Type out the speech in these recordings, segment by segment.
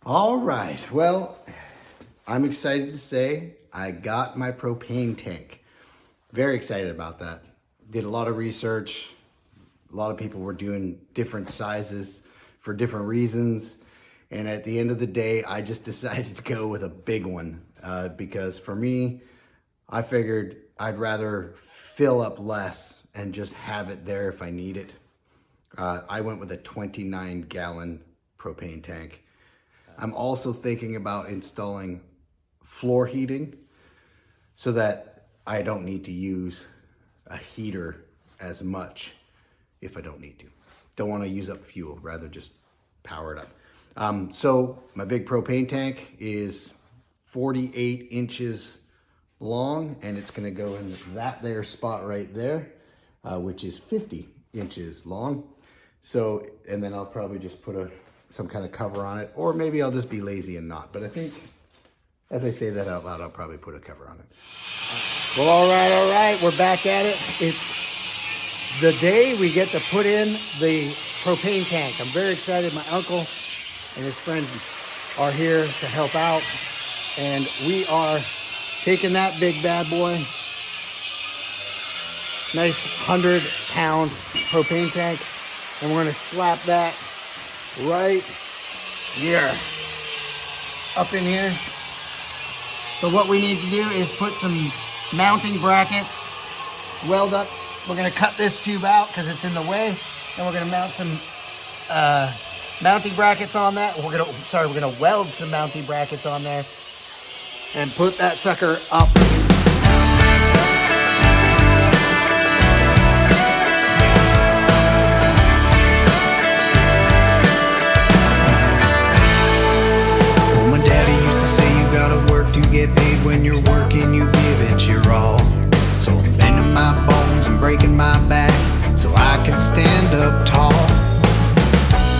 All right, well, I'm excited to say I got my propane tank. Very excited about that. Did a lot of research. A lot of people were doing different sizes for different reasons. And at the end of the day, I just decided to go with a big one because for me, I figured I'd rather fill up less and just have it there if I need it. I went with a 29-gallon propane tank. I'm also thinking about installing floor heating so that I don't need to use a heater as much if I don't need to. Don't want to use up fuel, rather just power it up. So my big propane tank is 48 inches long, and it's going to go in that there spot right there, which is 50 inches long. So, and then I'll probably just put some kind of cover on it, or maybe I'll just be lazy and not. But I think, as I say that out loud, I'll probably put a cover on it. Well, all right, we're back at it. It's the day we get to put in the propane tank. I'm very excited. My uncle and his friends are here to help out, and we are taking that big bad boy, nice 100-pound propane tank, and we're gonna slap that right here, up in here. So what we need to do is put some mounting brackets, weld up. We're gonna cut this tube out because it's in the way, and we're gonna mount some mounting brackets on that. We're gonna weld some mounting brackets on there and put that sucker up. Get paid when you're working, you give it your all. So I'm bending my bones and breaking my back so I can stand up tall.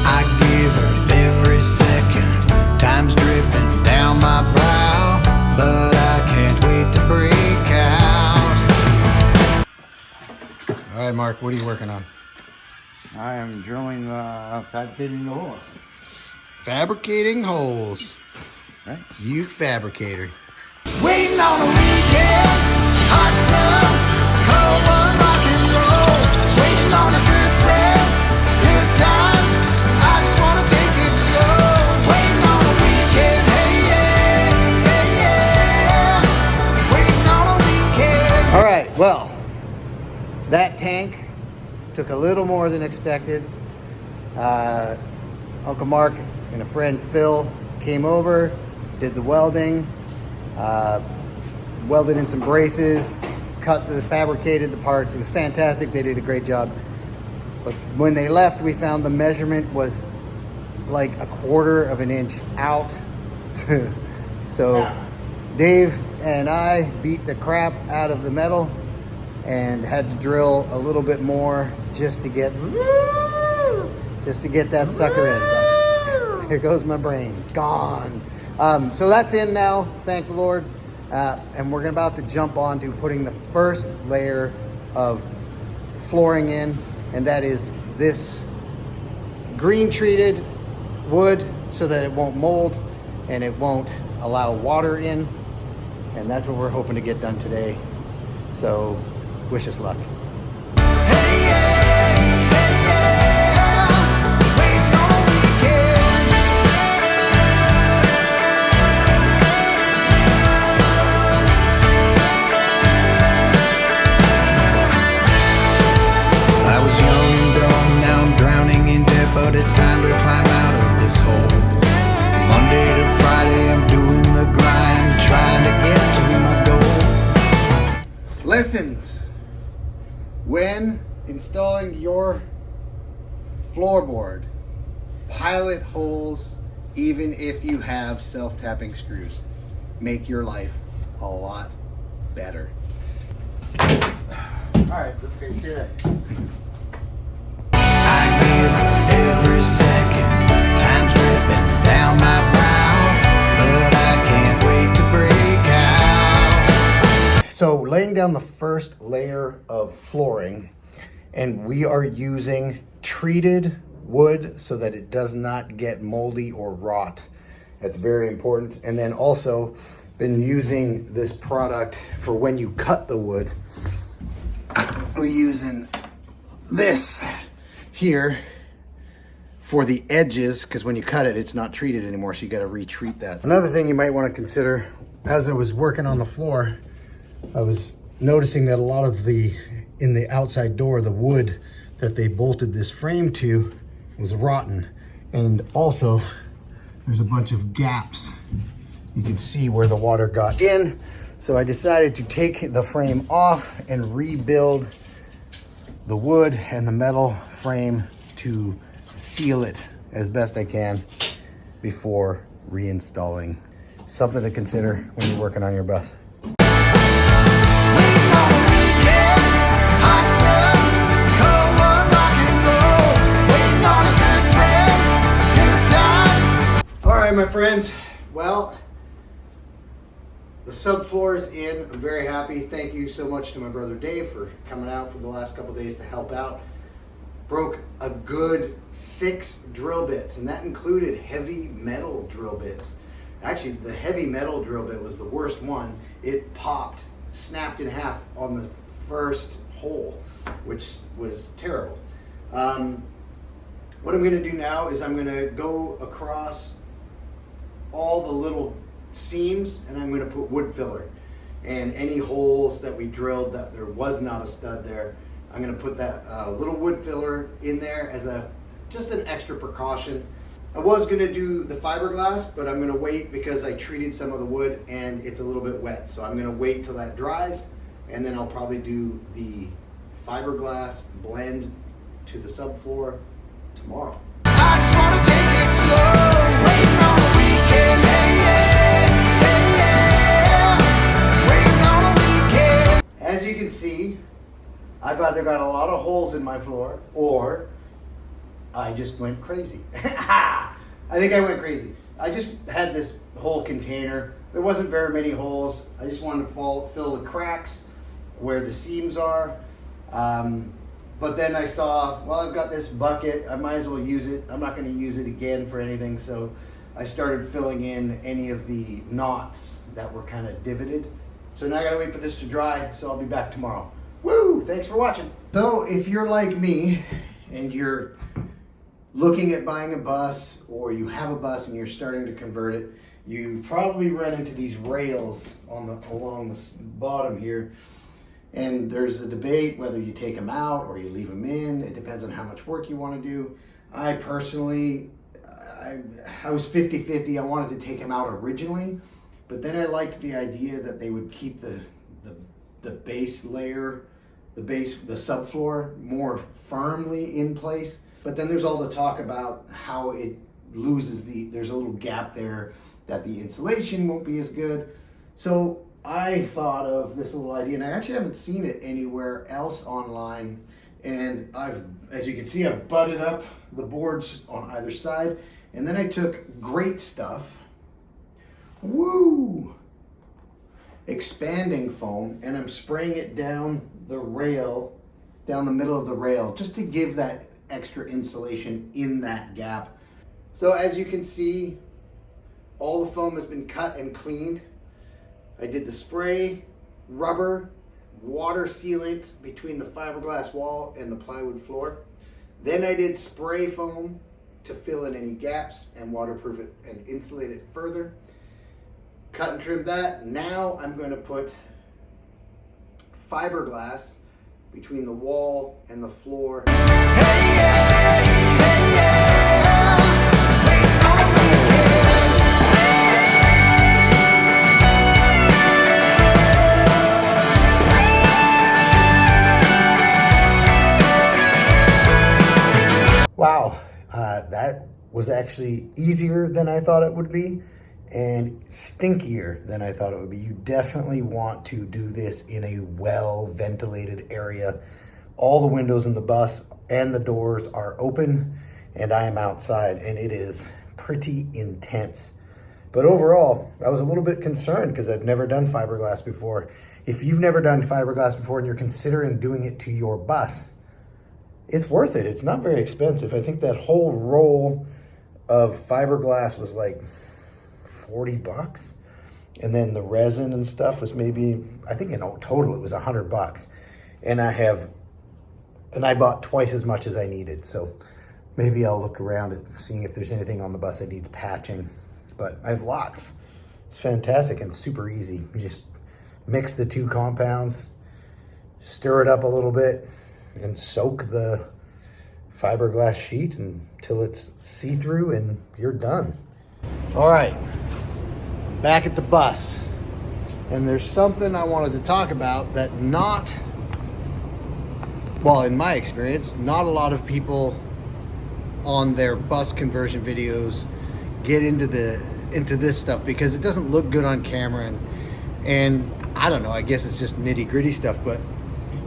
I give her every second, time's dripping down my brow, but I can't wait to break out. All right, Mark, what are you working on? I am drilling, fabricating the holes. Fabricating holes. Right? You fabricator. Waiting on a weekend, hot sun, cold one, rock and roll. Waiting on a good friend, good times, I just wanna take it slow. Waiting on a weekend, hey yeah, waiting on a weekend. All right, well, that tank took a little more than expected. Uncle Mark and a friend Phil came over, did the welding, welded in some braces, fabricated the parts. It was fantastic. They did a great job. But when they left, we found the measurement was like 1/4 of an inch out. So Dave and I beat the crap out of the metal and had to drill a little bit more just to get that sucker in. Here goes my brain, gone. So that's in now, thank the Lord. And we're about to jump on to putting the first layer of flooring in, and that is this green treated wood so that it won't mold and it won't allow water in. And that's what we're hoping to get done today. So wish us luck. But it's time to climb out of this hole. Monday to Friday, I'm doing the grind, trying to get to my goal. Lessons. When installing your floorboard, pilot holes, even if you have self-tapping screws, make your life a lot better. All right, let's do that. Every second, time's dripping down my brow, but I can't wait to break out. So laying down the first layer of flooring, and we are using treated wood so that it does not get moldy or rot. That's very important. And then also been using this product for when you cut the wood. We're using this here for the edges, because when you cut it, it's not treated anymore, so you got to retreat that. Another thing you might want to consider, as I was working on the floor, I was noticing that a lot of in the outside door, the wood that they bolted this frame to was rotten. And also, there's a bunch of gaps. You can see where the water got in. So I decided to take the frame off and rebuild the wood and the metal frame to seal it as best I can before reinstalling. Something to consider when you're working on your bus. All right, my friends. Well, the subfloor is in. I'm very happy. Thank you so much to my brother Dave for coming out for the last couple days to help out. Broke a good 6 drill bits, and that included heavy metal drill bits. Actually, the heavy metal drill bit was the worst one. It popped, snapped in half on the first hole, which was terrible. What I'm gonna do now is I'm gonna go across all the little seams and I'm gonna put wood filler. And any holes that we drilled that there was not a stud there, I'm gonna put that little wood filler in there as just an extra precaution. I was gonna do the fiberglass, but I'm gonna wait because I treated some of the wood and it's a little bit wet. So I'm gonna wait till that dries, and then I'll probably do the fiberglass blend to the subfloor tomorrow. I just wanna take it slow, waiting on a weekend, waiting on a weekend. As you can see, I've either got a lot of holes in my floor or I just went crazy. I think I went crazy. I just had this whole container. There wasn't very many holes. I just wanted to fill the cracks where the seams are. But then I saw, well, I've got this bucket. I might as well use it. I'm not going to use it again for anything. So I started filling in any of the knots that were kind of divoted. So now I got to wait for this to dry. So I'll be back tomorrow. Woo! Thanks for watching. So if you're like me and you're looking at buying a bus, or you have a bus and you're starting to convert it, you probably run into these rails along the bottom here. And there's a debate whether you take them out or you leave them in. It depends on how much work you want to do. I personally, I was 50-50. I wanted to take them out originally, but then I liked the idea that they would keep the base layer, the subfloor more firmly in place. But then there's all the talk about how it loses there's a little gap there that the insulation won't be as good. So I thought of this little idea, and I actually haven't seen it anywhere else online. And as you can see, I've butted up the boards on either side. And then I took great stuff, expanding foam, and I'm spraying it down the middle of the rail, just to give that extra insulation in that gap. So as you can see, all the foam has been cut and cleaned. I did the spray, rubber, water sealant between the fiberglass wall and the plywood floor. Then I did spray foam to fill in any gaps and waterproof it and insulate it further. Cut and trim that. Now I'm going to put fiberglass between the wall and the floor. Wow, that was actually easier than I thought it would be, and stinkier than I thought it would be. You definitely want to do this in a well-ventilated area. All the windows in the bus and the doors are open, and I am outside, and it is pretty intense. But overall, I was a little bit concerned because I've never done fiberglass before. If you've never done fiberglass before and you're considering doing it to your bus, it's worth it. It's not very expensive. I think that whole roll of fiberglass was like $40. And then the resin and stuff was maybe, I think in total it was $100. And I bought twice as much as I needed. So maybe I'll look around at seeing if there's anything on the bus that needs patching. But I have lots. It's fantastic and super easy. You just mix the two compounds, stir it up a little bit, and soak the fiberglass sheet until it's see-through and you're done. All right, I'm back at the bus. And there's something I wanted to talk about that in my experience, not a lot of people on their bus conversion videos get into this stuff because it doesn't look good on camera, and I don't know, I guess it's just nitty gritty stuff, but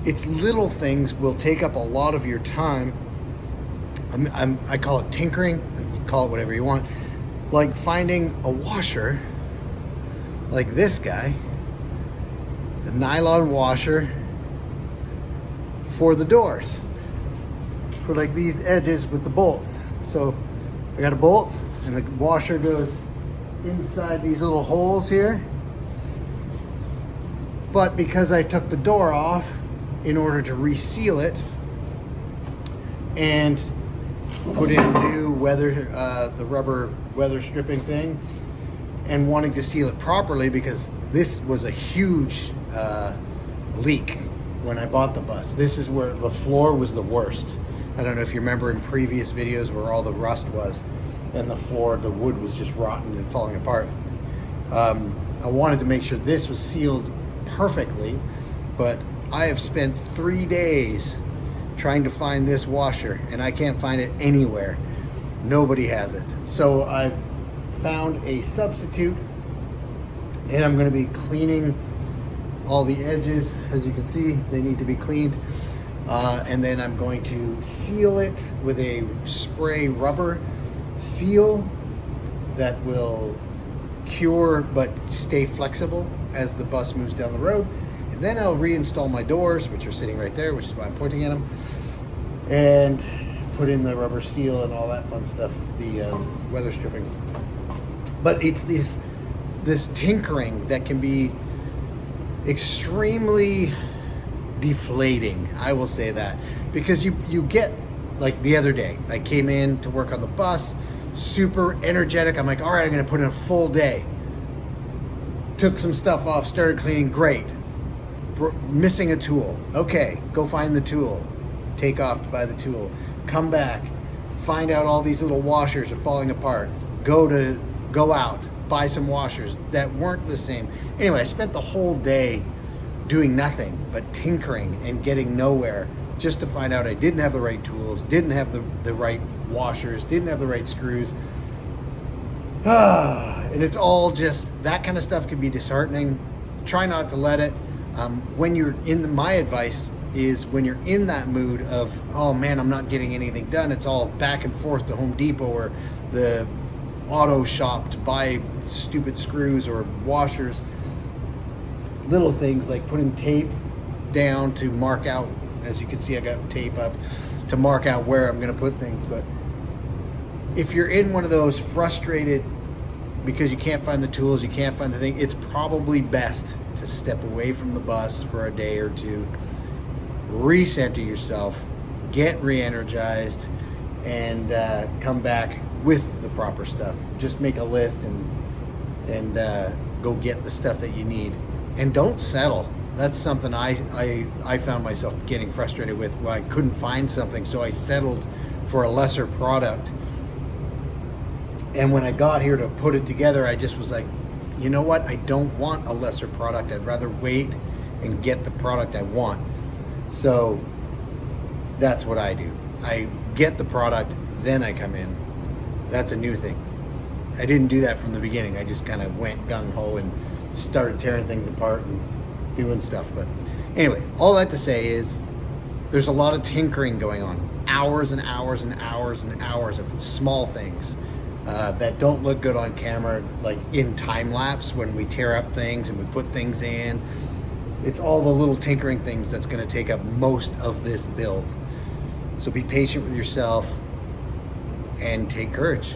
it's little things will take up a lot of your time. I call it tinkering, you call it whatever you want, like finding a washer like this guy, a nylon washer for the doors, for like these edges with the bolts. So I got a bolt and the washer goes inside these little holes here. But because I took the door off in order to reseal it and put in new the rubber weather stripping thing, and wanting to seal it properly because this was a huge leak when I bought the bus. This is where the floor was the worst. I don't know if you remember in previous videos where all the rust was and the floor, the wood was just rotten and falling apart. I wanted to make sure this was sealed perfectly, but I have spent 3 days trying to find this washer and I can't find it anywhere. Nobody has it. So I've found a substitute and I'm going to be cleaning all the edges. As you can see, they need to be cleaned. And then I'm going to seal it with a spray rubber seal that will cure but stay flexible as the bus moves down the road. And then I'll reinstall my doors, which are sitting right there, which is why I'm pointing at them, and put in the rubber seal and all that fun stuff, the weather stripping. But it's this tinkering that can be extremely deflating, I will say that, because you get, like the other day I came in to work on the bus super energetic. I'm like, all right, I'm gonna put in a full day, took some stuff off, started cleaning, great. Missing a tool, okay, go find the tool, take off to buy the tool, come back, find out all these little washers are falling apart, go out, buy some washers that weren't the same. Anyway, I spent the whole day doing nothing but tinkering and getting nowhere, just to find out I didn't have the right tools, didn't have the right washers, didn't have the right screws. And it's all just, that kind of stuff can be disheartening. Try not to let it. When you're my advice is when you're in that mood of, oh man, I'm not getting anything done, it's all back and forth to Home Depot or the auto shop to buy stupid screws or washers. Little things like putting tape down to mark out, as you can see, I got tape up to mark out where I'm going to put things. But if you're in one of those frustrated because you can't find the tools, you can't find the thing, it's probably best to step away from the bus for a day or two, recenter yourself, get re-energized, and come back with the proper stuff. Just make a list and go get the stuff that you need. And don't settle. That's something I found myself getting frustrated with. Well, I couldn't find something, so I settled for a lesser product. And when I got here to put it together, I just was like, you know what? I don't want a lesser product. I'd rather wait and get the product I want. So that's what I do. I get the product, then I come in. That's a new thing. I didn't do that from the beginning. I just kind of went gung-ho and started tearing things apart and doing stuff. But anyway, all that to say is there's a lot of tinkering going on. Hours and hours and hours and hours of small things that don't look good on camera, like in time lapse when we tear up things and we put things in. It's all the little tinkering things that's going to take up most of this build. So be patient with yourself and take courage.